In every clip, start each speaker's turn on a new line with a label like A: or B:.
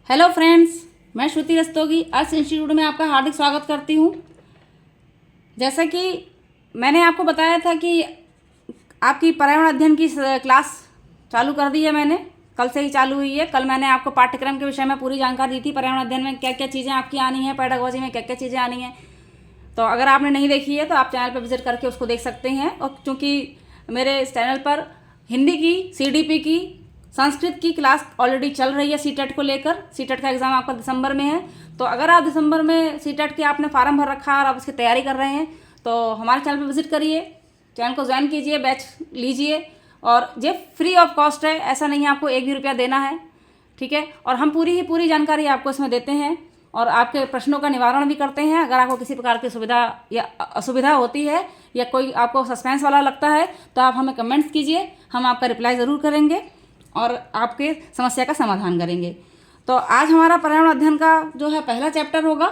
A: Hello friends, मैं श्रुति रस्तोगी अर्थ institute में आपका हार्दिक स्वागत करती हूँ। जैसा कि मैंने आपको बताया था कि आपकी पर्यावरण अध्ययन की क्लास चालू कर दी है, मैंने कल से ही चालू हुई है। कल मैंने आपको पाठ्यक्रम के विषय में पूरी जानकारी दी थी, पर्यावरण अध्ययन में क्या क्या चीज़ें आपकी आनी हैं, पेडागोजी में क्या क्या चीज़ें आनी हैं। तो अगर आपने नहीं देखी है तो आप चैनल पर विजिट करके उसको देख सकते हैं। और चूँकि मेरे इस चैनल पर हिंदी की, CDP की, संस्कृत की क्लास ऑलरेडी चल रही है सीटेट को लेकर। सीटेट का एग्ज़ाम आपका दिसंबर में है, तो अगर आप दिसंबर में सीटेट के आपने फार्म भर रखा है और आप उसकी तैयारी कर रहे हैं तो हमारे चैनल पर विजिट करिए, चैनल को ज्वाइन कीजिए, बैच लीजिए। और ये फ्री ऑफ कॉस्ट है, ऐसा नहीं है आपको एक भी रुपया देना है, ठीक है। और हम पूरी जानकारी आपको इसमें देते हैं और आपके प्रश्नों का निवारण भी करते हैं। अगर आपको किसी प्रकार की सुविधा या असुविधा होती है या कोई आपको सस्पेंस वाला लगता है तो आप हमें कमेंट्स कीजिए, हम आपका रिप्लाई ज़रूर करेंगे और आपके समस्या का समाधान करेंगे। तो आज हमारा पर्यावरण अध्ययन का जो है पहला चैप्टर होगा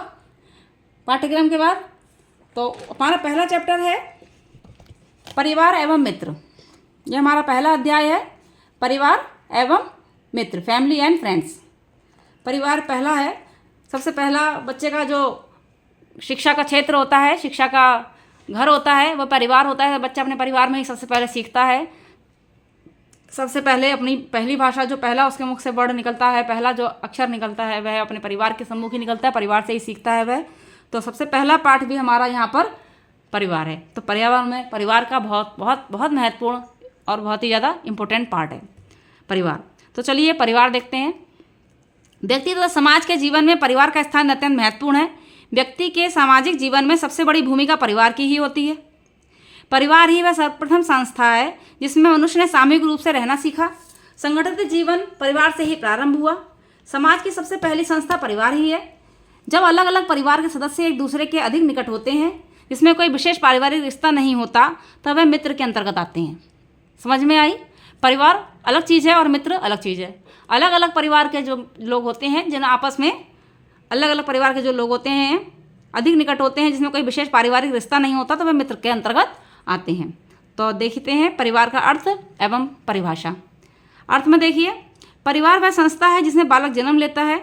A: पाठ्यक्रम के बाद। तो हमारा पहला चैप्टर है परिवार एवं मित्र। यह हमारा पहला अध्याय है, परिवार एवं मित्र, फैमिली एंड फ्रेंड्स। परिवार पहला है। सबसे पहला बच्चे का जो शिक्षा का क्षेत्र होता है, शिक्षा का घर होता है, वह परिवार होता है। बच्चा अपने परिवार में ही सबसे पहले सीखता है। सबसे पहले अपनी पहली भाषा, जो पहला उसके मुख से वर्ड निकलता है, पहला जो अक्षर निकलता है वह अपने परिवार के सम्मुख ही निकलता है, परिवार से ही सीखता है वह। तो सबसे पहला पाठ भी हमारा यहाँ पर परिवार है। तो पर्यावरण में परिवार का बहुत बहुत बहुत महत्वपूर्ण और बहुत ही ज़्यादा इम्पोर्टेंट पार्ट है परिवार। तो चलिए परिवार देखते हैं। व्यक्ति तथा समाज के जीवन में परिवार का स्थान अत्यंत महत्वपूर्ण है। व्यक्ति के सामाजिक जीवन में सबसे बड़ी भूमिका परिवार की ही होती है। परिवार ही वह सर्वप्रथम संस्था है जिसमें मनुष्य ने सामूहिक रूप से रहना सीखा। संगठित जीवन परिवार से ही प्रारंभ हुआ। समाज की सबसे पहली संस्था परिवार ही है। जब अलग अलग परिवार के सदस्य एक दूसरे के अधिक निकट होते हैं, जिसमें कोई विशेष पारिवारिक रिश्ता नहीं होता, तब वह मित्र के अंतर्गत आते हैं। समझ में आई? परिवार अलग चीज़ है और मित्र अलग चीज़ है। अलग अलग परिवार के जो लोग होते हैं, जिन आपस में अलग अलग परिवार के जो लोग होते हैं अधिक निकट होते हैं, जिसमें कोई विशेष पारिवारिक रिश्ता नहीं होता, तो वह मित्र के अंतर्गत आते हैं। तो देखते हैं परिवार का अर्थ एवं परिभाषा। अर्थ में देखिए, परिवार वह संस्था है जिसमें बालक जन्म लेता है,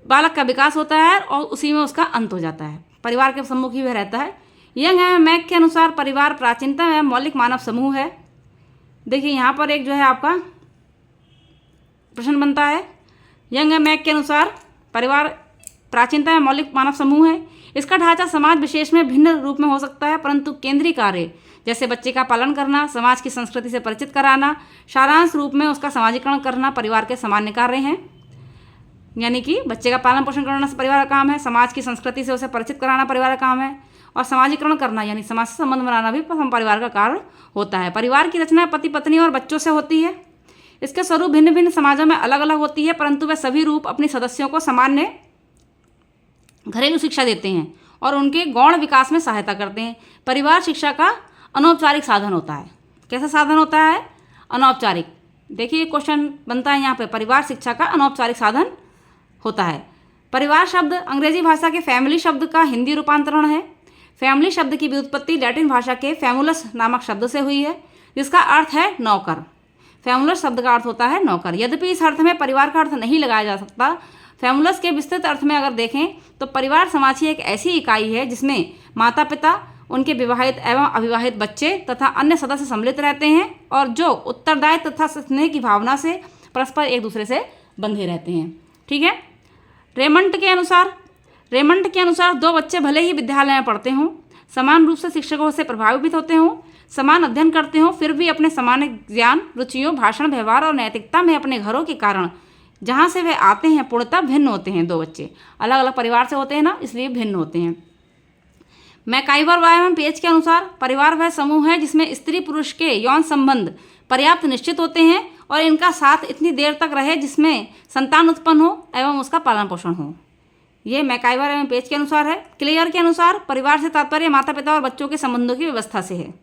A: बालक का विकास होता है और उसी में उसका अंत हो जाता है। परिवार के सम्मुख ही वह रहता है। यंग एवं मैक के अनुसार परिवार प्राचीनतम एवं मौलिक मानव समूह है। देखिए यहाँ पर एक जो है आपका प्रश्न बनता है। यंग एवं मैक के अनुसार परिवार प्राचीनतम एवं मौलिक मानव समूह है। इसका ढांचा समाज विशेष में भिन्न रूप में हो सकता है, परंतु केंद्रीय कार्य जैसे बच्चे का पालन करना, समाज की संस्कृति से परिचित कराना, सारांश रूप में उसका सामाजिकरण करना परिवार के सामान्य कार्य हैं। यानी कि बच्चे का पालन पोषण करना परिवार का काम है, समाज की संस्कृति से उसे परिचित कराना परिवार का काम है, और सामाजिकरण करना यानी समाज से संबंध बनाना भी परिवार का कार्य होता है। परिवार की रचना पति पत्नी और बच्चों से होती है। इसके स्वरूप भिन्न भिन्न समाजों में अलग अलग होती है, परंतु वह सभी रूप अपने सदस्यों को सामान्य घरेलू शिक्षा देते हैं और उनके गौण विकास में सहायता करते हैं। परिवार शिक्षा का अनौपचारिक साधन होता है। कैसा साधन होता है? अनौपचारिक। देखिए क्वेश्चन बनता है यहाँ पे, परिवार शिक्षा का अनौपचारिक साधन होता है। परिवार शब्द अंग्रेजी भाषा के फैमिली शब्द का हिंदी रूपांतरण है। फैमिली शब्द की व्युत्पत्ति लैटिन भाषा के फैमुलस नामक शब्द से हुई है, जिसका अर्थ है नौकर। फैमुलस शब्द का अर्थ होता है नौकर। यद्यपि इस अर्थ में परिवार का अर्थ नहीं लगाया जा सकता। फैमुलस के विस्तृत अर्थ में अगर देखें तो परिवार समाज की एक ऐसी इकाई है जिसमें माता पिता, उनके विवाहित एवं अविवाहित बच्चे तथा अन्य सदस्य सम्मिलित रहते हैं और जो उत्तरदायित्व तथा स्नेह की भावना से परस्पर एक दूसरे से बंधे रहते हैं। ठीक है। रेमंड के अनुसार दो बच्चे भले ही विद्यालय में पढ़ते हों, समान रूप से शिक्षकों से प्रभावित होते हों, समान अध्ययन करते हों, फिर भी अपने समान ज्ञान, रुचियों, भाषण, व्यवहार और नैतिकता में अपने घरों के कारण जहाँ से वे आते हैं पूर्णतः भिन्न होते हैं। दो बच्चे अलग अलग परिवार से होते हैं ना, इसलिए भिन्न होते हैं। मैकाइवर एवं पेज के अनुसार परिवार वह समूह है जिसमें स्त्री पुरुष के यौन संबंध पर्याप्त निश्चित होते हैं और इनका साथ इतनी देर तक रहे जिसमें संतान उत्पन्न हो एवं उसका पालन पोषण हो। ये मैकाइवर एवं पेज के अनुसार है। क्लेयर के अनुसार परिवार से तात्पर्य माता पिता और बच्चों के संबंधों की व्यवस्था से है।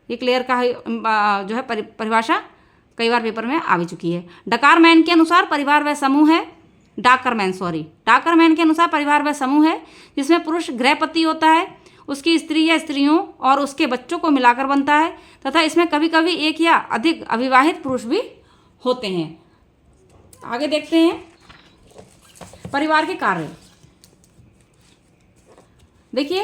A: ये क्लेयर का जो है परिभाषा कई बार पेपर में आ भी चुकी है। डकारमैन के अनुसार परिवार वह समूह है। डाकरमैन के अनुसार परिवार वह समूह है जिसमें पुरुष गृहपति होता है, उसकी स्त्री या स्त्रियों और उसके बच्चों को मिलाकर बनता है तथा इसमें कभी कभी एक या अधिक अविवाहित पुरुष भी होते हैं। आगे देखते हैं। परिवार के कार्य। देखिए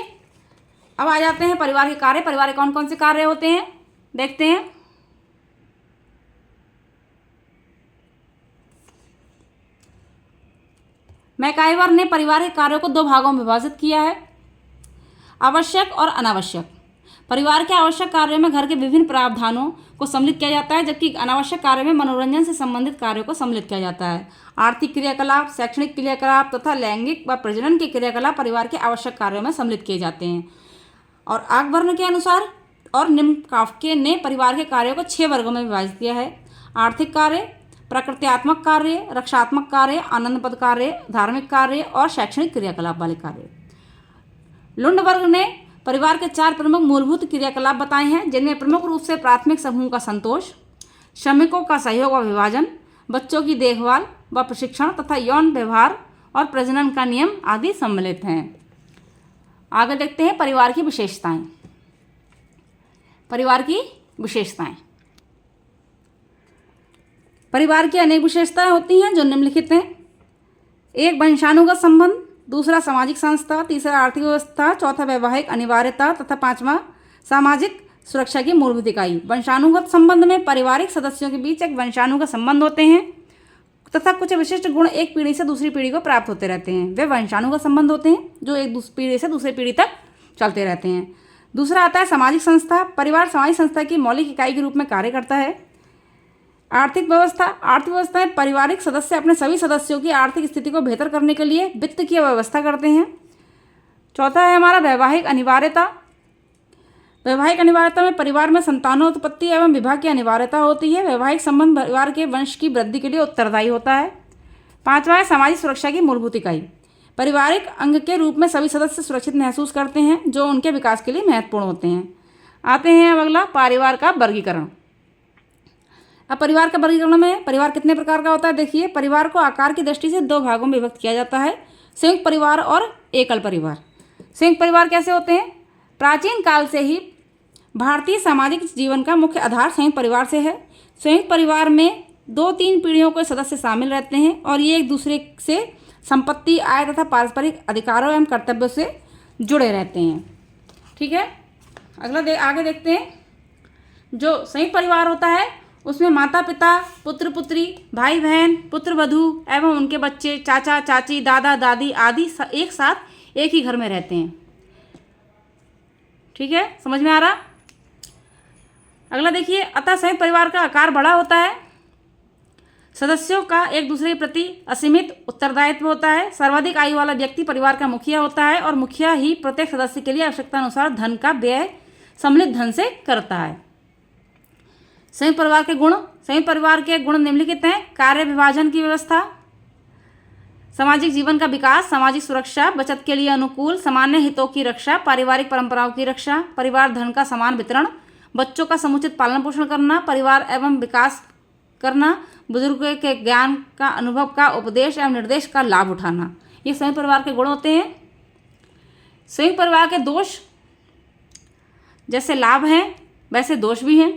A: अब आ जाते हैं परिवार के कार्य। परिवार के कौन कौन से कार्य होते हैं देखते हैं। मैकाइवर ने परिवार के कार्यों को 2 भागों में विभाजित किया है, आवश्यक और अनावश्यक। परिवार के आवश्यक कार्यों में घर के विभिन्न प्रावधानों को सम्मिलित किया जाता है, जबकि अनावश्यक कार्यों में मनोरंजन से संबंधित कार्यों को सम्मिलित किया जाता है। आर्थिक क्रियाकलाप, शैक्षणिक क्रियाकलाप तथा लैंगिक व प्रजनन के क्रियाकलाप परिवार के आवश्यक कार्यों में सम्मिलित किए जाते हैं। और आकबर्न के अनुसार और निम्नकाफ्के ने परिवार के कार्यों को 6 वर्गों में विभाजित किया है। आर्थिक कार्य, प्रकृत्यात्मक कार्य, रक्षात्मक कार्य, आनंदप्रद कार्य, धार्मिक कार्य और शैक्षणिक क्रियाकलाप वाले कार्य। लुंडबर्ग ने परिवार के 4 प्रमुख मूलभूत क्रियाकलाप बताए हैं, जिनमें प्रमुख रूप से प्राथमिक समूह का संतोष, श्रमिकों का सहयोग व विभाजन, बच्चों की देखभाल व प्रशिक्षण तथा यौन व्यवहार और प्रजनन का नियम आदि सम्मिलित हैं। आगे देखते हैं परिवार की विशेषताएं। परिवार की विशेषताएं। परिवार की अनेक विशेषताएं होती हैं जो निम्नलिखित हैं। 1 वंशानुगत संबंध, 2 सामाजिक संस्था, 3 आर्थिक व्यवस्था, 4 वैवाहिक अनिवार्यता तथा 5वां सामाजिक सुरक्षा की मूलभूत इकाई। वंशानुगत संबंध में पारिवारिक सदस्यों के बीच एक वंशानुगत संबंध होते हैं तथा कुछ विशिष्ट गुण एक पीढ़ी से दूसरी पीढ़ी को प्राप्त होते रहते हैं। वे वंशानुगत संबंध होते हैं जो एक पीढ़ी से दूसरी पीढ़ी तक चलते रहते हैं। दूसरा आता है सामाजिक संस्था। परिवार सामाजिक संस्था की मौलिक इकाई के रूप में कार्य करता है। आर्थिक व्यवस्था। आर्थिक व्यवस्था में पारिवारिक सदस्य अपने सभी सदस्यों की आर्थिक स्थिति को बेहतर करने के लिए वित्त की व्यवस्था करते हैं। चौथा है हमारा वैवाहिक अनिवार्यता। वैवाहिक अनिवार्यता में परिवार में संतानोत्पत्ति एवं विवाह की अनिवार्यता होती है। वैवाहिक संबंध परिवार के वंश की वृद्धि के लिए उत्तरदायी होता है। 5वां है सामाजिक सुरक्षा की मूलभूत इकाई। पारिवारिक अंग के रूप में सभी सदस्य सुरक्षित महसूस करते हैं, जो उनके विकास के लिए महत्वपूर्ण होते हैं। आते हैं अब अगला परिवार का वर्गीकरण। अब परिवार का वर्गीकरण में परिवार कितने प्रकार का होता है देखिए। परिवार को आकार की दृष्टि से 2 भागों में विभक्त किया जाता है, संयुक्त परिवार और एकल परिवार। संयुक्त परिवार कैसे होते हैं? प्राचीन काल से ही भारतीय सामाजिक जीवन का मुख्य आधार संयुक्त परिवार से है। संयुक्त परिवार में 2-3 पीढ़ियों के सदस्य शामिल रहते हैं और ये एक दूसरे से संपत्ति, आय तथा पारस्परिक अधिकारों एवं कर्तव्यों से जुड़े रहते हैं। ठीक है, अगला आगे देखते हैं। जो संयुक्त परिवार होता है उसमें माता पिता, पुत्र पुत्री, भाई बहन, पुत्र वधू एवं उनके बच्चे, चाचा चाची, दादा दादी आदि एक साथ एक ही घर में रहते हैं। ठीक है, समझ में आ रहा? अगला देखिए, अतः संयुक्त परिवार का आकार बड़ा होता है। सदस्यों का एक दूसरे के प्रति असीमित उत्तरदायित्व होता है। सर्वाधिक आयु वाला व्यक्ति परिवार का मुखिया होता है और मुखिया ही प्रत्येक सदस्य के लिए आवश्यकता अनुसार धन का व्यय सम्मिलित धन से करता है। संयुक्त परिवार के गुण। संयुक्त परिवार के गुण निम्नलिखित हैं। कार्य विभाजन की व्यवस्था, सामाजिक जीवन का विकास, सामाजिक सुरक्षा, बचत के लिए अनुकूल, सामान्य हितों की रक्षा, पारिवारिक परंपराओं की रक्षा, परिवार धन का समान वितरण, बच्चों का समुचित पालन पोषण करना, परिवार एवं विकास करना, बुजुर्गों के ज्ञान का, अनुभव का, उपदेश एवं निर्देश का लाभ उठाना, ये संयुक्त परिवार के गुण होते हैं। संयुक्त परिवार के दोष, जैसे लाभ हैं वैसे दोष भी हैं।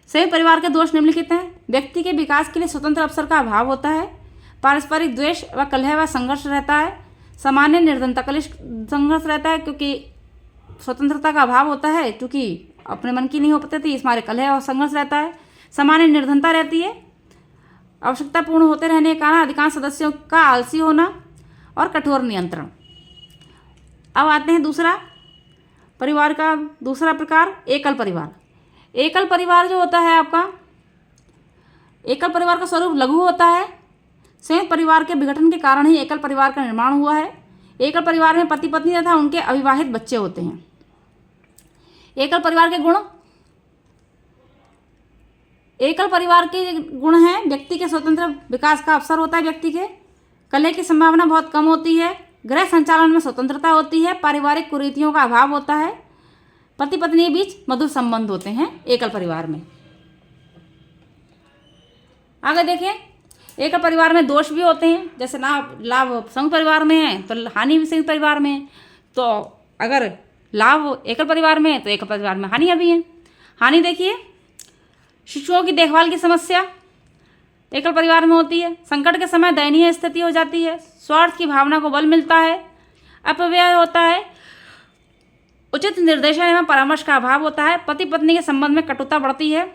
A: संयुक्त परिवार के दोष निम्नलिखित हैं। व्यक्ति के विकास के लिए स्वतंत्र अवसर का अभाव होता है। पारस्परिक द्वेष व कलह व संघर्ष रहता है। सामान्य निर्धनता कलिश संघर्ष रहता है, क्योंकि स्वतंत्रता का अभाव होता है, क्योंकि अपने मन की नहीं हो पाती, इस मारे कलह और संघर्ष रहता है। सामान्य निर्धनता रहती है। आवश्यकता पूर्ण होते रहने के कारण अधिकांश सदस्यों का आलसी होना और कठोर नियंत्रण। अब आते हैं दूसरा परिवार का दूसरा प्रकार, एकल परिवार। एकल परिवार जो होता है आपका, एकल परिवार का स्वरूप लघु होता है। संयुक्त परिवार के विघटन के कारण ही एकल परिवार का निर्माण हुआ है। एकल परिवार में पति पत्नी तथा उनके अविवाहित बच्चे होते हैं। एकल परिवार के गुण। एकल परिवार के गुण हैं, व्यक्ति के स्वतंत्र विकास का अवसर होता है, व्यक्ति के कलह की संभावना बहुत कम होती है, गृह संचालन में स्वतंत्रता होती है, पारिवारिक कुरीतियों का अभाव होता है, पति पत्नी के बीच मधुर संबंध होते हैं एकल परिवार में। आगे देखें, एकल परिवार में दोष भी होते हैं, जैसे लाभ संयुक्त परिवार में है तो हानि भी संयुक्त परिवार में है। तो अगर लाभ एकल परिवार में है तो एकल परिवार में हानियाँ भी हैं। हानि देखिए, शिशुओं की देखभाल की समस्या एकल परिवार में होती है। संकट के समय दयनीय स्थिति हो जाती है। स्वार्थ की भावना को बल मिलता है, अपव्यय होता है, उचित निर्देशन एवं परामर्श का अभाव होता है, पति पत्नी के संबंध में कटुता बढ़ती है,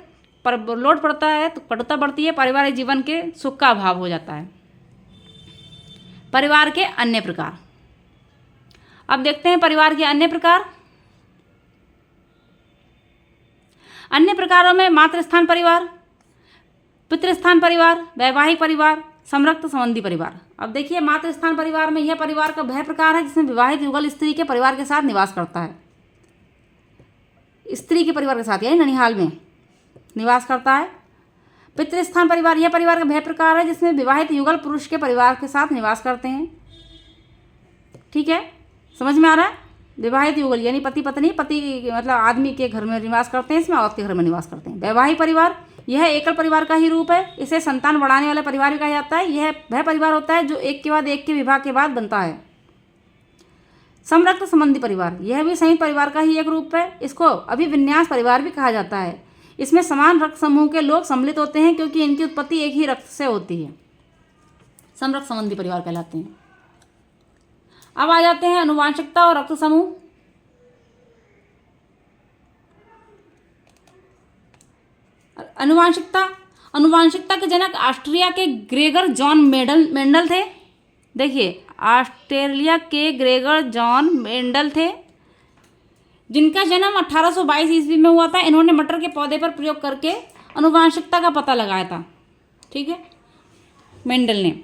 A: पर लोड पड़ता है तो कटुता बढ़ती है, पारिवारिक जीवन के सुख का अभाव हो जाता है। परिवार के अन्य प्रकार। अब देखते हैं परिवार के अन्य प्रकार। अन्य प्रकारों में मातृस्थान परिवार, पितृस्थान परिवार, वैवाहिक परिवार, समरक्त संबंधी परिवार। अब देखिए मातृस्थान परिवार में यह परिवार का वह प्रकार है जिसमें विवाहित युगल स्त्री के परिवार के साथ निवास करता है, स्त्री के परिवार के साथ यानी ननिहाल में निवास करता है। पितृस्थान परिवार यह परिवार का वह प्रकार है जिसमें विवाहित युगल पुरुष के परिवार के साथ निवास करते हैं। ठीक है, समझ में आ रहा है। विवाहित युगल यानी पति पत्नी, पति मतलब आदमी के घर में निवास करते हैं, इसमें औरत के घर में निवास करते हैं। वैवाहिक परिवार यह एकल परिवार का ही रूप है, इसे संतान बढ़ाने वाला परिवार भी कहा जाता है। यह वह परिवार होता है जो एक के बाद एक के विवाह के बाद बनता है। समरक्त संबंधी परिवार यह भी संयुक्त परिवार का ही एक रूप है, इसको अभिविन्यास परिवार भी कहा जाता है। इसमें समान रक्त समूह के लोग सम्मिलित होते हैं क्योंकि इनकी उत्पत्ति एक ही रक्त से होती है, समरक्त संबंधी परिवार कहलाते हैं। अब आ जाते हैं अनुवांशिकता और रक्त समूह। अनुवांशिकता के जनक ऑस्ट्रिया के ग्रेगर जॉन मेंडल थे। देखिए ऑस्ट्रेलिया के ग्रेगर जॉन मेंडल थे जिनका जन्म 1822 ईस्वी में हुआ था। इन्होंने मटर के पौधे पर प्रयोग करके अनुवांशिकता का पता लगाया था। ठीक है, मेंडल ने,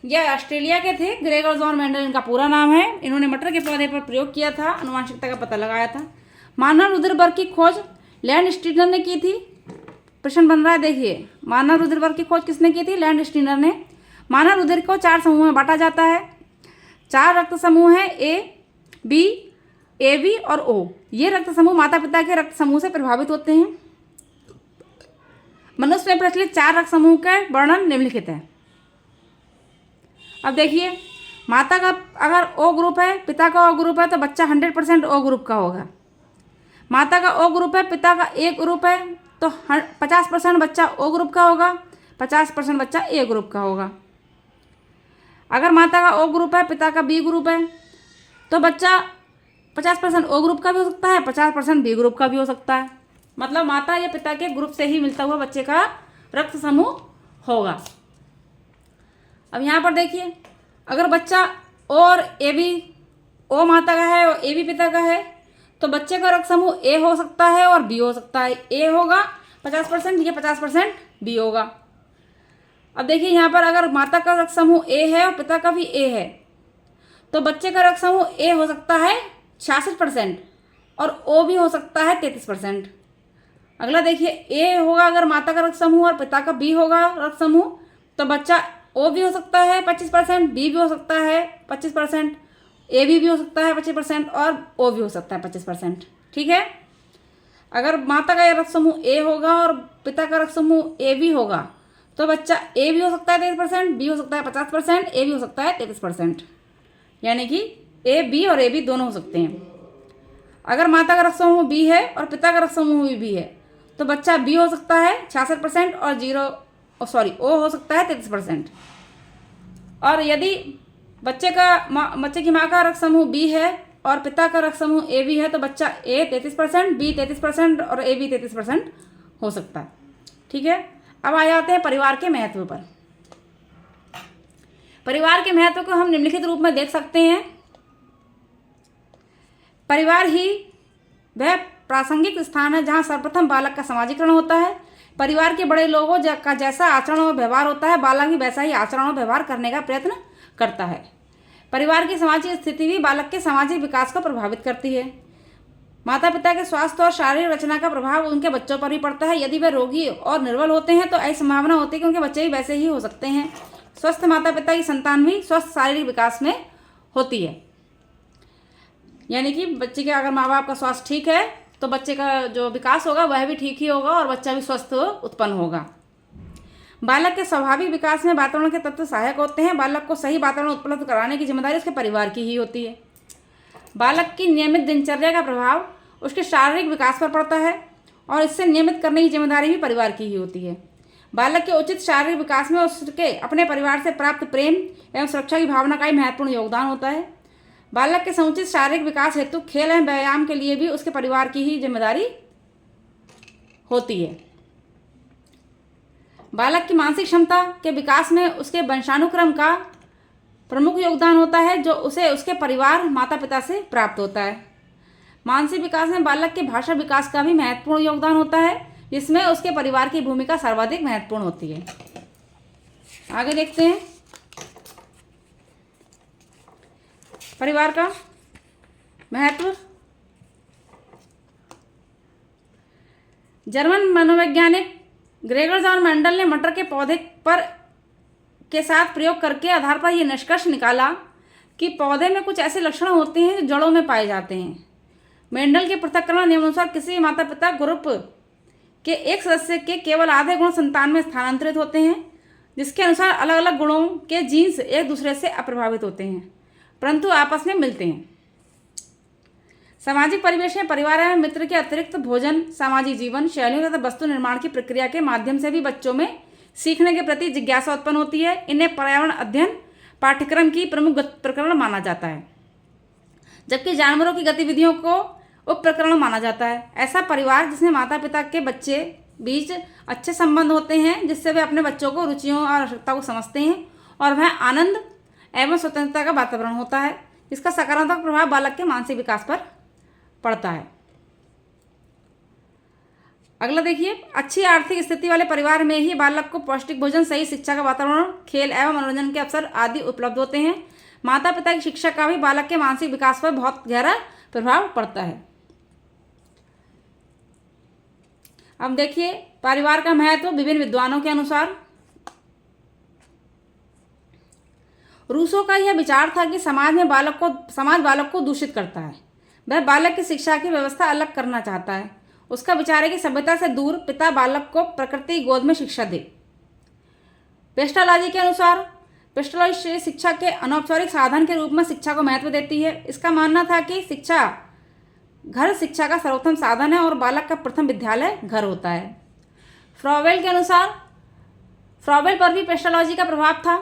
A: यह ऑस्ट्रेलिया के थे, ग्रेगर जॉन मेंडल इनका पूरा नाम है। इन्होंने मटर के पौधे पर प्रयोग किया था, अनुवांशिकता का पता लगाया था। मानव रुधिर वर्ग की खोज लैंड स्टीनर ने की थी। प्रश्न बन रहा है, देखिए मानव रुधिर वर्ग की खोज किसने की थी? लैंड स्टीनर ने। मानव रुधिर को 4 समूह में बांटा जाता है। 4 रक्त समूह हैं, ए, बी, ए बी और ओ। ये रक्त समूह माता पिता के रक्त समूह से प्रभावित होते हैं। मनुष्य में प्रचलित 4 रक्त समूह का वर्णन निम्नलिखित है। अब देखिए माता का अगर ओ ग्रुप है, पिता का ओ ग्रुप है तो बच्चा 100% ओ ग्रुप का होगा। माता का ओ ग्रुप है, पिता का ए ग्रुप है तो 50% बच्चा ओ ग्रुप का होगा, 50% बच्चा ए ग्रुप का होगा। अगर माता का ओ ग्रुप है, पिता का बी ग्रुप है तो बच्चा 50% ओ ग्रुप का भी हो सकता है, 50% बी ग्रुप का भी हो सकता है। मतलब माता या पिता के ग्रुप से ही मिलता हुआ बच्चे का रक्त समूह होगा। अब यहाँ पर देखिए अगर बच्चा और ए बी, ओ माता का है और ए बी पिता का है तो बच्चे का रक्त समूह ए हो सकता है और बी हो सकता है। ए होगा 50%, ये 50% बी होगा। अब देखिए यहाँ पर अगर माता का रक्त समूह ए है और पिता का भी ए है तो बच्चे का रक्त समूह ए हो सकता है 66% और ओ भी हो सकता है 33%। अगला देखिए ए होगा अगर माता का रक्त समूह और पिता का बी होगा रक्त समूह तो बच्चा ओ भी हो सकता है 25%, बी भी हो सकता है 25%, ए भी हो सकता है 25% और ओ भी हो सकता है 25%। ठीक है, अगर माता का रक्त समूह ए होगा और पिता का रक्त समूह ए बी होगा तो बच्चा ए भी हो सकता है 33%, बी हो सकता है 50%, ए भी हो सकता है 33%। यानी कि ए बी और ए बी दोनों हो सकते हैं। अगर माता का रक्त समूह बी है और पिता का रक्त समूह भी बी है तो बच्चा बी हो सकता है 66% और ओ हो सकता है 33%। और यदि बच्चे की माँ का रक्त समूह बी है और पिता का रक्त समूह ए बी है तो बच्चा ए 33%, बी 33% और ए बी 33% हो सकता है। ठीक है, अब आ जाते हैं परिवार के महत्व पर। परिवार के महत्व को हम निम्नलिखित रूप में देख सकते हैं। परिवार ही वह प्रासंगिक स्थान है जहाँ सर्वप्रथम बालक का समाजीकरण होता है। परिवार के बड़े लोगों का जैसा आचरण और व्यवहार होता है, बालक भी वैसा ही आचरण और व्यवहार करने का प्रयत्न करता है। परिवार की सामाजिक स्थिति भी बालक के सामाजिक विकास को प्रभावित करती है। माता पिता के स्वास्थ्य और शारीरिक रचना का प्रभाव उनके बच्चों पर भी पड़ता है। यदि वे रोगी और निर्बल होते हैं तो ऐसी संभावना होती है कि उनके बच्चे भी वैसे ही हो सकते हैं। स्वस्थ माता पिता की संतान भी स्वस्थ शारीरिक विकास में होती है। यानी कि बच्चे के अगर माँ बाप का स्वास्थ्य ठीक है तो बच्चे का जो विकास होगा वह भी ठीक ही होगा और बच्चा भी स्वस्थ उत्पन्न होगा। बालक के स्वाभाविक विकास में वातावरण के तत्व सहायक होते हैं। बालक को सही वातावरण उपलब्ध कराने की जिम्मेदारी उसके परिवार की ही होती है। बालक की नियमित दिनचर्या का प्रभाव उसके शारीरिक विकास पर पड़ता है और इससे नियमित करने की जिम्मेदारी भी परिवार की ही होती है। बालक के उचित शारीरिक विकास में उसके अपने परिवार से प्राप्त प्रेम एवं सुरक्षा की भावना का ही महत्वपूर्ण योगदान होता है। बालक के समुचित शारीरिक विकास हेतु खेल एवं व्यायाम के लिए भी उसके परिवार की ही जिम्मेदारी होती है। बालक की मानसिक क्षमता के विकास में उसके वंशानुक्रम का प्रमुख योगदान होता है, जो उसे उसके परिवार माता पिता से प्राप्त होता है। मानसिक विकास में बालक के भाषा विकास का भी महत्वपूर्ण योगदान होता है, जिसमें उसके परिवार की भूमिका सर्वाधिक महत्वपूर्ण होती है। आगे देखते हैं परिवार का महत्व। जर्मन मनोवैज्ञानिक ग्रेगर जॉन मेंडल ने मटर के पौधे पर के साथ प्रयोग करके आधार पर यह निष्कर्ष निकाला कि पौधे में कुछ ऐसे लक्षण होते हैं जो जड़ों में पाए जाते हैं। मेंडल के पृथक्करण नियमानुसार किसी माता पिता ग्रुप के एक सदस्य के केवल आधे गुण संतान में स्थानांतरित होते हैं, जिसके अनुसार अलग अलग गुणों के जीन्स एक दूसरे से अप्रभावित होते हैं परंतु आपस में मिलते हैं। सामाजिक परिवेश में परिवार एवं मित्र के अतिरिक्त भोजन, सामाजिक जीवन शैलियों तथा वस्तु निर्माण की प्रक्रिया के माध्यम से भी बच्चों में सीखने के प्रति जिज्ञासा उत्पन्न होती है। इन्हें पर्यावरण अध्ययन पाठ्यक्रम की प्रमुख प्रकरण माना जाता है, जबकि जानवरों की गतिविधियों को उप प्रकरण माना जाता है। ऐसा परिवार जिसमें माता पिता के बच्चे बीच अच्छे संबंध होते हैं, जिससे वे अपने बच्चों को रुचियों और आवश्यकता को समझते हैं और वह आनंद एवं स्वतंत्रता का वातावरण होता है, इसका सकारात्मक प्रभाव बालक के मानसिक विकास पर पड़ता है। अगला देखिए, अच्छी आर्थिक स्थिति वाले परिवार में ही बालक को पौष्टिक भोजन, सही शिक्षा का वातावरण, खेल एवं मनोरंजन के अवसर आदि उपलब्ध होते हैं। माता पिता की शिक्षा का भी बालक के मानसिक विकास पर बहुत गहरा प्रभाव पड़ता है। अब देखिए परिवार का महत्व विभिन्न विद्वानों के अनुसार। रूसो का यह विचार था कि समाज बालक को दूषित करता है। वह बालक की शिक्षा की व्यवस्था अलग करना चाहता है। उसका विचार है कि सभ्यता से दूर पिता बालक को प्रकृति की गोद में शिक्षा दे। पेस्टालॉजी के अनुसार पेस्टालॉजी शिक्षा के अनौपचारिक साधन के रूप में शिक्षा को महत्व देती है। इसका मानना था कि घर शिक्षा का सर्वोत्तम साधन है और बालक का प्रथम विद्यालय घर होता है। फ्रॉवेल के अनुसार फ्रॉवेल पर भी पेस्टालॉजी का प्रभाव था।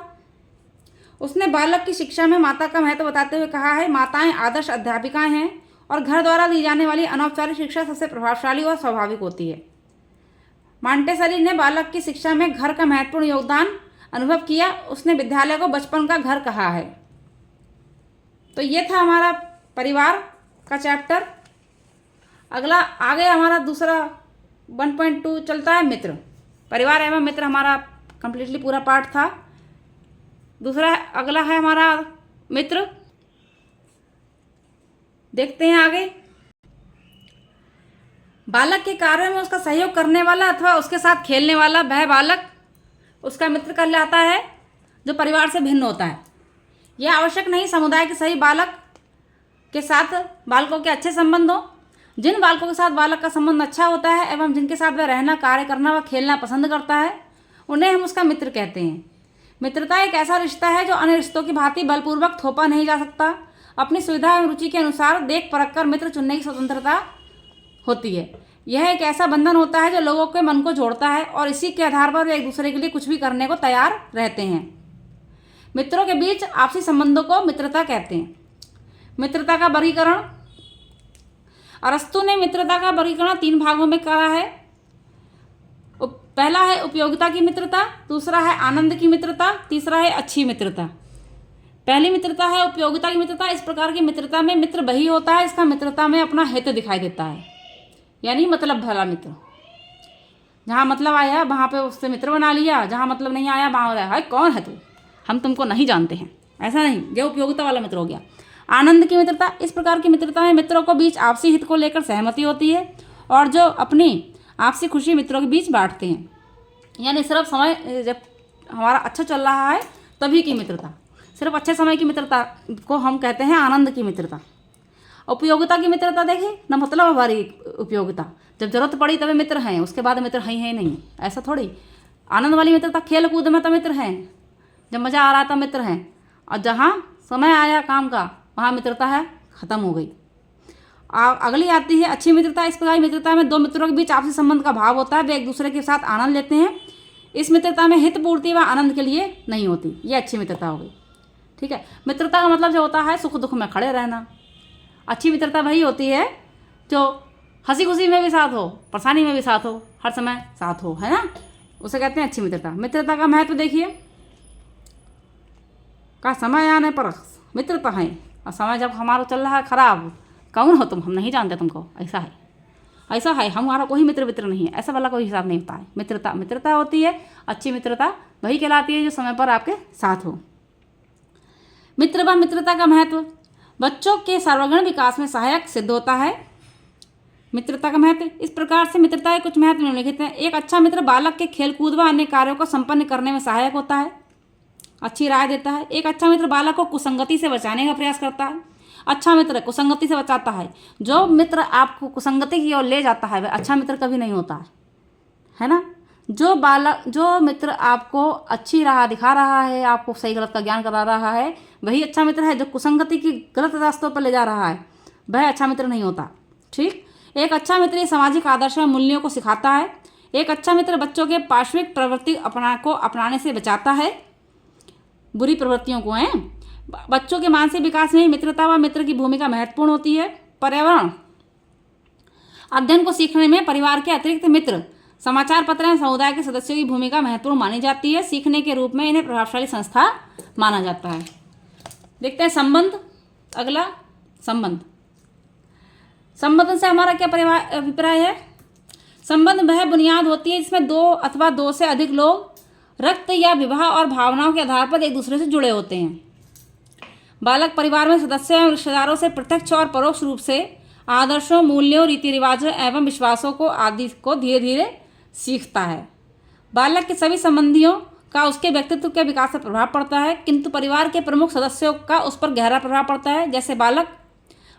A: उसने बालक की शिक्षा में माता का महत्व बताते हुए कहा है, माताएं आदर्श अध्यापिकाएं हैं और घर द्वारा दी जाने वाली अनौपचारिक शिक्षा सबसे प्रभावशाली और स्वाभाविक होती है। मॉन्टेसरी ने बालक की शिक्षा में घर का महत्वपूर्ण योगदान अनुभव किया। उसने विद्यालय को बचपन का घर कहा है। तो ये था हमारा परिवार का चैप्टर। अगला आगे हमारा दूसरा 1.2 चलता है मित्र। परिवार एवं मित्र हमारा कंप्लीटली पूरा पार्ट था। दूसरा अगला है हमारा मित्र। देखते हैं आगे। बालक के कार्य में उसका सहयोग करने वाला अथवा उसके साथ खेलने वाला वह बालक उसका मित्र कहलाता है, जो परिवार से भिन्न होता है। यह आवश्यक नहीं समुदाय के सही बालक के साथ बालकों के अच्छे संबंध हो। जिन बालकों के साथ बालक का संबंध अच्छा होता है एवं जिनके साथ वह रहना, कार्य करना व खेलना पसंद करता है, उन्हें हम उसका मित्र कहते हैं। मित्रता एक ऐसा रिश्ता है जो अन्य रिश्तों की भांति बलपूर्वक थोपा नहीं जा सकता। अपनी सुविधा एवं रुचि के अनुसार देख परख कर मित्र चुनने की स्वतंत्रता होती है। यह एक ऐसा बंधन होता है जो लोगों के मन को जोड़ता है और इसी के आधार पर वे एक दूसरे के लिए कुछ भी करने को तैयार रहते हैं। मित्रों के बीच आपसी संबंधों को मित्रता कहते हैं। मित्रता का वर्गीकरण। अरस्तु ने मित्रता का वर्गीकरण 3 भागों में करा है। पहला है उपयोगिता की मित्रता, दूसरा है आनंद की मित्रता, तीसरा है अच्छी मित्रता। पहली मित्रता है उपयोगिता की मित्रता। इस प्रकार की मित्रता में मित्र वही होता है इसका मित्रता में अपना हित दिखाई देता है, यानी मतलब भला मित्र। जहाँ मतलब आया वहाँ पे उससे मित्र बना लिया, जहाँ मतलब नहीं आया वहाँ रहा है कौन है तू, हम तुमको नहीं जानते हैं, ऐसा नहीं। ये उपयोगिता वाला मित्र हो गया। आनंद की मित्रता। इस प्रकार की मित्रता में मित्रों को बीच आपसी हित को लेकर सहमति होती है और जो अपनी आपसी खुशी मित्रों के बीच बांटते हैं, यानी सिर्फ समय जब हमारा अच्छा चल रहा है तभी की मित्रता, सिर्फ अच्छे समय की मित्रता को हम कहते हैं आनंद की मित्रता। उपयोगिता की मित्रता देखिए न, मतलब हमारी उपयोगिता, जब जरूरत पड़ी तभी मित्र हैं, उसके बाद मित्र हैं ही नहीं, ऐसा थोड़ी। आनंद वाली मित्रता खेल कूद में तो मित्र हैं, जब मज़ा आ रहा था मित्र हैं, और जहाँ समय आया काम का वहाँ मित्रता है ख़त्म हो गई। अगली आती है अच्छी मित्रता। इस प्रकार मित्रता में 2 मित्रों के बीच आपसी संबंध का भाव होता है। वे एक दूसरे के साथ आनंद लेते हैं, इस मित्रता में हित पूर्ति व आनंद के लिए नहीं होती। ये अच्छी मित्रता हो गई। ठीक है, मित्रता का मतलब जो होता है सुख दुख में खड़े रहना। अच्छी मित्रता वही होती है जो हंसी खुशी में भी साथ हो, परेशानी में भी साथ हो, हर समय साथ हो, है ना, उसे कहते हैं अच्छी मित्रता। मित्रता का महत्व देखिए, का समय आने पर मित्रता है, और समय जब हमारा चल रहा है खराब, कौन हो तुम, हम नहीं जानते तुमको, ऐसा है, ऐसा है, हमारा कोई मित्र नहीं है, ऐसा वाला कोई हिसाब नहीं होता है। मित्रता होती है, अच्छी मित्रता वही कहलाती है जो समय पर आपके साथ हो। मित्र व मित्रता का महत्व बच्चों के सर्वगुण विकास में सहायक सिद्ध होता है। मित्रता का महत्व इस प्रकार से मित्रता के कुछ महत्व निम्नलिखित हैं। एक अच्छा मित्र बालक के खेलकूद व अन्य कार्यों को संपन्न करने में सहायक होता है, अच्छी राय देता है। एक अच्छा मित्र बालक को कुसंगति से बचाने का प्रयास करता है। अच्छा मित्र कुसंगति से बचाता है। जो मित्र आपको कुसंगति की ओर ले जाता है वह अच्छा मित्र कभी नहीं होता है ना। जो मित्र आपको अच्छी राह दिखा रहा है, आपको सही गलत का ज्ञान करा रहा है, वही अच्छा मित्र है। जो कुसंगति की गलत रास्तों पर ले जा रहा है वह अच्छा मित्र नहीं होता। ठीक, एक अच्छा मित्र सामाजिक आदर्श और मूल्यों को सिखाता है। एक अच्छा मित्र बच्चों के पार्श्विक प्रवृत्ति अपनाने से बचाता है, बुरी प्रवृत्तियों को है। बच्चों के मानसिक विकास में मित्रता व मित्र की भूमिका महत्वपूर्ण होती है। पर्यावरण अध्ययन को सीखने में परिवार के अतिरिक्त मित्र, समाचार पत्र एवं समुदाय के सदस्यों की भूमिका महत्वपूर्ण मानी जाती है। सीखने के रूप में इन्हें प्रभावशाली संस्था माना जाता है। देखते हैं संबंध। अगला संबंध से हमारा क्या अभिप्राय है। संबंध वह बुनियाद होती है जिसमें दो अथवा दो से अधिक लोग रक्त या विवाह और भावनाओं के आधार पर एक दूसरे से जुड़े होते हैं। बालक परिवार में सदस्यों एवं रिश्तेदारों से प्रत्यक्ष और परोक्ष रूप से आदर्शों, मूल्यों, रीति रिवाजों एवं विश्वासों को आदि को धीरे धीरे सीखता है। बालक के सभी संबंधियों का उसके व्यक्तित्व के विकास पर प्रभाव पड़ता है, किंतु परिवार के प्रमुख सदस्यों का उस पर गहरा प्रभाव पड़ता है। जैसे बालक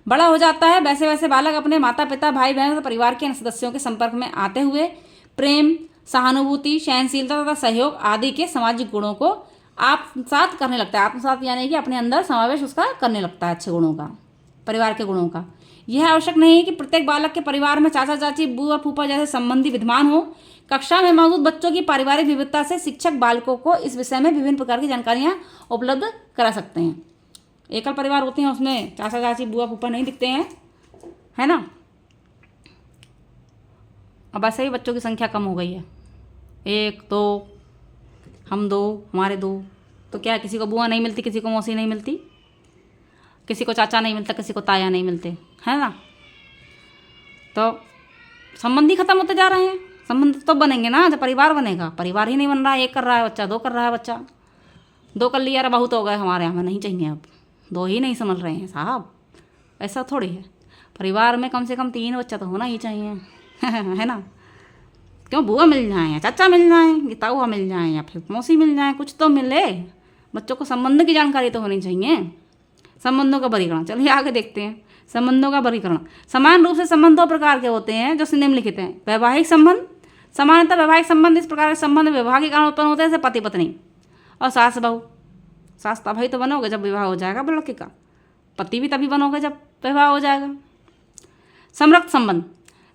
A: बड़ा हो जाता है वैसे वैसे बालक अपने माता पिता, भाई बहन और परिवार के अन्य सदस्यों के संपर्क में आते हुए प्रेम, सहानुभूति, सहनशीलता तथा सहयोग आदि के सामाजिक गुणों को आत्मसात करने लगता है। आत्मसात यानी कि अपने अंदर समावेश उसका करने लगता है, अच्छे गुणों का, परिवार के गुणों का। यह आवश्यक नहीं है कि प्रत्येक बालक के परिवार में चाचा चाची, बुआ फूफा जैसे संबंधी विद्यमान हो। कक्षा में मौजूद बच्चों की पारिवारिक विविधता से शिक्षक बालकों को इस विषय में विभिन्न प्रकार की जानकारियाँ उपलब्ध करा सकते हैं। एकल परिवार होते हैं उसमें चाचा चाची, बुआ फूफा नहीं दिखते हैं, है ना। अब ऐसे ही बच्चों की संख्या कम हो गई है, 1 2, हम 2, हमारे 2, तो क्या है, किसी को बुआ नहीं मिलती, किसी को मौसी नहीं मिलती, किसी को चाचा नहीं मिलता, किसी को ताया नहीं मिलते, है ना। तो संबंध ही खत्म होते जा रहे हैं। संबंध तो बनेंगे ना जब परिवार बनेगा। परिवार ही नहीं बन रहा है, 1 कर रहा है बच्चा, 2 कर रहा है बच्चा, 2 कर लिया, अरे बहुत हो गए हमारे यहाँ, नहीं चाहिए अब, 2 ही नहीं समझ रहे हैं साहब, ऐसा थोड़ी है। परिवार में कम से कम 3 बच्चा तो होना ही चाहिए है ना। क्यों, बुआ मिल जाए या चाचा मिल जाए, या ताऊआ मिल जाए या फिर मौसी मिल जाए, कुछ तो मिले। बच्चों को संबंध की जानकारी तो होनी चाहिए। संबंधों का वर्गीकरण, चलिए आगे देखते हैं। संबंधों का वर्गीकरण, समान रूप से संबंध 2 प्रकार के होते हैं जो निम्नलिखित हैं। वैवाहिक संबंध, सामान्यतः वैवाहिक संबंध इस प्रकार के संबंध विवाह के कारण उत्पन्न होते हैं, जैसे पति पत्नी और सास बहू। सास तभी तो बनोगे जब विवाह हो जाएगा लड़के का, पति भी तभी बनोगे जब विवाह हो जाएगा। समरक्त संबंध,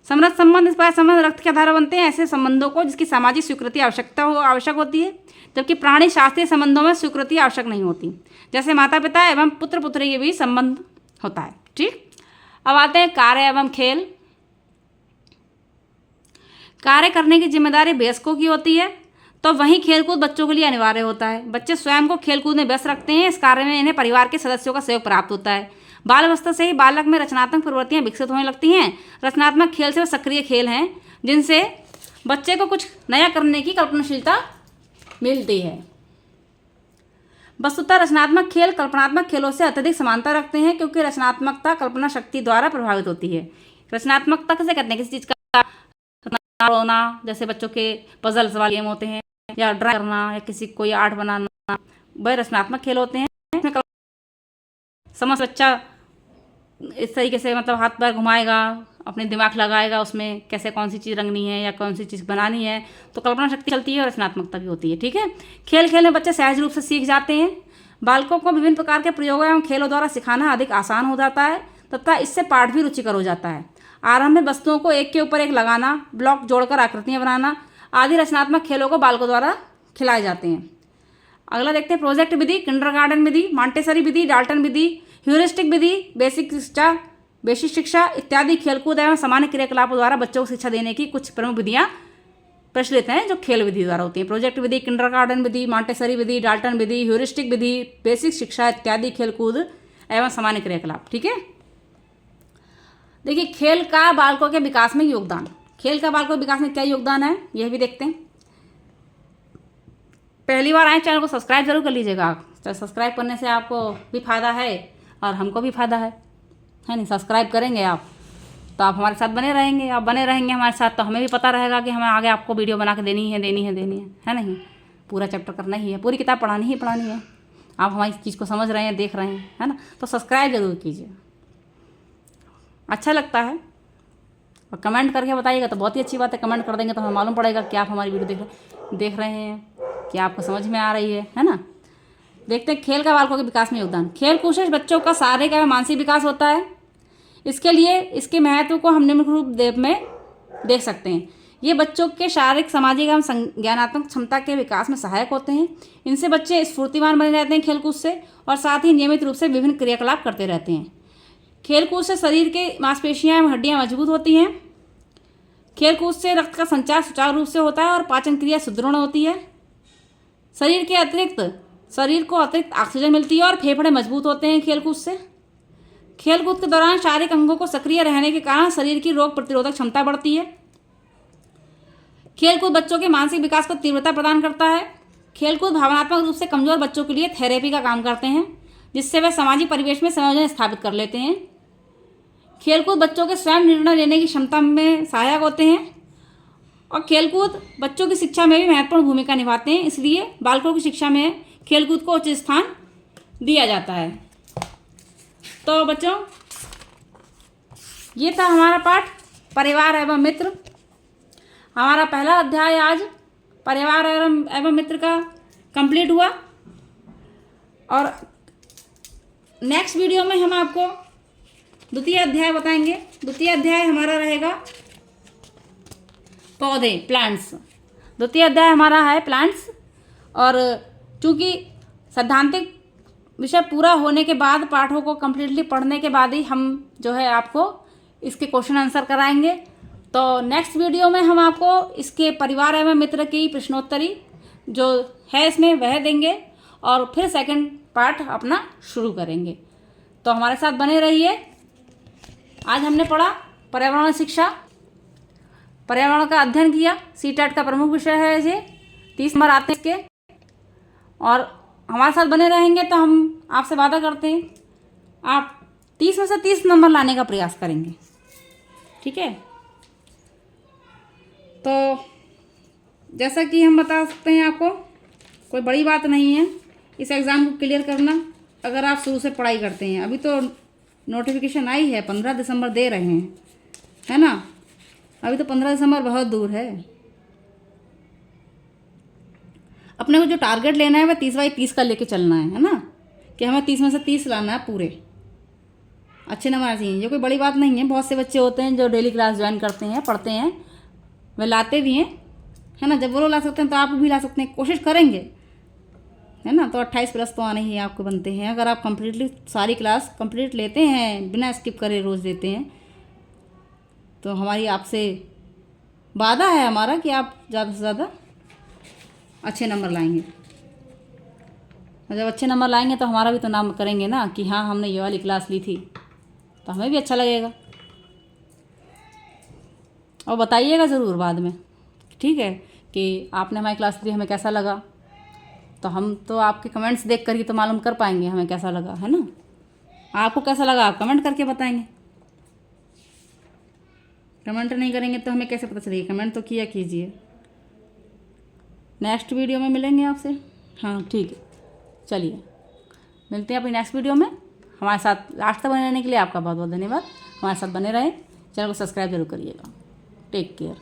A: समरक्त संबंध इस प्रकार संबंध रक्त के आधार बनते हैं, ऐसे संबंधों को जिसकी सामाजिक स्वीकृति आवश्यक होती है, जबकि प्राणी शास्त्रीय संबंधों में स्वीकृति आवश्यक नहीं होती, जैसे माता पिता एवं पुत्र पुत्री के बीच संबंध होता है। ठीक, अब आते हैं कार्य एवं खेल। कार्य करने की जिम्मेदारी वयस्कों की होती है, तो वहीं खेलकूद बच्चों के लिए अनिवार्य होता है। बच्चे स्वयं को खेलकूद में व्यस्त रखते हैं, इस कार्य में इन्हें परिवार के सदस्यों का सहयोग प्राप्त होता है। बाल अवस्था से ही बालक में रचनात्मक प्रवृत्तियां विकसित होने लगती हैं। रचनात्मक खेल से सक्रिय खेल हैं जिनसे बच्चे को कुछ नया करने की कल्पनाशीलता मिलती है। वस्तुतः रचनात्मक खेल कल्पनात्मक खेलों से अत्यधिक समानता रखते हैं, क्योंकि रचनात्मकता कल्पना शक्ति द्वारा प्रभावित होती है। रचनात्मकता कैसे कहते हैं, किसी चीज़ का होना, जैसे बच्चों के पजल्स वाले गेम होते हैं, या ड्राइंग करना, या किसी कोई आर्ट बनाना, वह रचनात्मक खेल होते हैं। समझ बच्चा इस तरीके से मतलब हाथ पैर घुमाएगा, अपने दिमाग लगाएगा उसमें, कैसे कौन सी चीज़ रंगनी है या कौन सी चीज़ बनानी है, तो कल्पना शक्ति चलती है और रचनात्मकता भी होती है। ठीक है, खेल खेल में बच्चे सहज रूप से सीख जाते हैं। बालकों को विभिन्न प्रकार के प्रयोगों एवं खेलों द्वारा सिखाना अधिक आसान हो जाता है तथा इससे पाठ भी रुचिकर हो जाता है। आरंभ में वस्तुओं को एक के ऊपर एक लगाना, ब्लॉक जोड़कर आकृतियाँ बनाना आदि रचनात्मक खेलों को बालकों द्वारा खिलाए जाते हैं। अगला देखते हैं प्रोजेक्ट विधि, किंडरगार्टन विधि, मॉन्टेसरी विधि, डाल्टन विधि, ह्यूरिस्टिक विधि, बेसिक शिक्षा इत्यादि खेलकूद एवं सामान्य क्रियाकलापों द्वारा बच्चों को शिक्षा देने की कुछ प्रमुख विधियां प्रचलित हैं जो खेल विधि द्वारा होती हैं। प्रोजेक्ट विधि, किंडरगार्टन विधि, मॉन्टेसरी विधि, डाल्टन विधि, ह्यूरिस्टिक विधि, बेसिक शिक्षा इत्यादि खेलकूद एवं सामान्य क्रियाकलाप। ठीक है, देखिए खेल का बालकों के विकास में योगदान, खेल का बालकों के विकास में क्या योगदान है यह भी देखते हैं। पहली बार आए चैनल को सब्सक्राइब जरूर कर लीजिएगा, सब्सक्राइब करने से आपको भी फायदा है और हमको भी फायदा है नहीं। सब्सक्राइब करेंगे आप तो आप हमारे साथ बने रहेंगे, आप बने रहेंगे हमारे साथ तो हमें भी पता रहेगा कि हमें आगे आपको वीडियो बना के देनी है नहीं। पूरा चैप्टर करना ही है, पूरी किताब पढ़ानी है। आप हमारी चीज़ को समझ रहे हैं, देख रहे हैं, है ना, तो सब्सक्राइब जरूर कीजिए। अच्छा लगता है और कमेंट करके बताइएगा तो बहुत ही अच्छी बात है। कमेंट कर देंगे तो हमें मालूम पड़ेगा कि आप हमारी वीडियो देख रहे हैं, कि आपको समझ में आ रही है ना। देखते हैं खेल का बालकों के विकास में योगदान। खेल कूद से बच्चों का शारीरिक एवं मानसिक विकास होता है। इसके लिए इसके महत्व को हम निम्न रूप में देख सकते हैं। ये बच्चों के शारीरिक, सामाजिक एवं ज्ञानात्मक क्षमता के विकास में सहायक होते हैं। इनसे बच्चे स्फूर्तिवान बने रहते हैं खेलकूद से, और साथ ही नियमित रूप से विभिन्न क्रियाकलाप करते रहते हैं। खेलकूद से शरीर के मांसपेशियां एवं हड्डियां मजबूत होती हैं। खेलकूद से रक्त का संचार सुचारू रूप से होता है और पाचन क्रिया सुदृढ़ होती है। शरीर को अतिरिक्त ऑक्सीजन मिलती है और फेफड़े मजबूत होते हैं खेलकूद से। खेलकूद के दौरान शारीरिक अंगों को सक्रिय रहने के कारण शरीर की रोग प्रतिरोधक क्षमता बढ़ती है। खेलकूद बच्चों के मानसिक विकास को तीव्रता प्रदान करता है। खेलकूद भावनात्मक रूप से कमजोर बच्चों के लिए थेरेपी का काम करते हैं, जिससे वे सामाजिक परिवेश में संयोजन स्थापित कर लेते हैं। खेलकूद बच्चों के स्वयं निर्णय लेने की क्षमता में सहायक होते हैं, और खेलकूद बच्चों की शिक्षा में भी महत्वपूर्ण भूमिका निभाते हैं। इसलिए बालकों की शिक्षा में खेलकूद को उचित स्थान दिया जाता है। तो बच्चों, ये था हमारा पाठ परिवार एवं मित्र। हमारा पहला अध्याय आज परिवार एवं मित्र का कंप्लीट हुआ, और नेक्स्ट वीडियो में हम आपको द्वितीय अध्याय बताएंगे। द्वितीय अध्याय हमारा रहेगा पौधे, प्लांट्स। द्वितीय अध्याय हमारा है प्लांट्स, और चूँकि सैद्धांतिक विषय पूरा होने के बाद, पाठों को कम्प्लीटली पढ़ने के बाद ही हम जो है आपको इसके क्वेश्चन आंसर कराएंगे। तो नेक्स्ट वीडियो में हम आपको इसके परिवार एवं मित्र की प्रश्नोत्तरी जो है इसमें वह देंगे, और फिर सेकंड पार्ट अपना शुरू करेंगे। तो हमारे साथ बने रहिए। आज हमने पढ़ा पर्यावरण शिक्षा, पर्यावरण का अध्ययन किया। सीटेट का प्रमुख विषय है ये, 30 नंबर आते हैं इसके, और हमारे साथ बने रहेंगे तो हम आपसे वादा करते हैं आप 30 में से 30 नंबर लाने का प्रयास करेंगे। ठीक है, तो जैसा कि हम बता सकते हैं आपको, कोई बड़ी बात नहीं है इस एग्ज़ाम को क्लियर करना, अगर आप शुरू से पढ़ाई करते हैं। अभी तो नोटिफिकेशन आई है, 15 दिसंबर दे रहे हैं, है ना। अभी तो 15 दिसंबर बहुत दूर है। अपने को जो टारगेट लेना है वह 30/30 का लेके चलना है ना, कि हमें 30 में से 30 लाना है पूरे, अच्छे नंबर आने चाहिए। ये कोई बड़ी बात नहीं है। बहुत से बच्चे होते हैं जो डेली क्लास ज्वाइन करते हैं, पढ़ते हैं, वे लाते भी हैं, है ना। जब वो लोग ला सकते हैं तो आप भी ला सकते हैं, कोशिश करेंगे, है ना। तो 28 प्लस तो आने ही आपको बनते हैं। अगर आप कम्प्लीटली सारी क्लास कंप्लीट लेते हैं, बिना स्किप करे रोज़ देते हैं, तो हमारी आपसे वादा है हमारा कि आप ज़्यादा से ज़्यादा अच्छे नंबर लाएंगे। और जब अच्छे नंबर लाएंगे तो हमारा भी तो नाम करेंगे ना, कि हाँ हमने ये वाली क्लास ली थी, तो हमें भी अच्छा लगेगा। और बताइएगा ज़रूर बाद में, ठीक है, कि आपने हमारी क्लास ली, हमें कैसा लगा। तो हम तो आपके कमेंट्स देख कर ही तो मालूम कर पाएंगे हमें कैसा लगा, है ना। आपको कैसा लगा आप कमेंट करके बताएंगे। कमेंट नहीं करेंगे तो हमें कैसे पता चलेगा। कमेंट तो किया कीजिए। नेक्स्ट वीडियो में मिलेंगे आपसे। हाँ ठीक है, चलिए मिलते हैं अपनी नेक्स्ट वीडियो में। हमारे साथ लास्ट तक बने रहने के लिए आपका बहुत बहुत धन्यवाद। हमारे साथ बने रहें, चैनल को सब्सक्राइब जरूर करिएगा। Take care.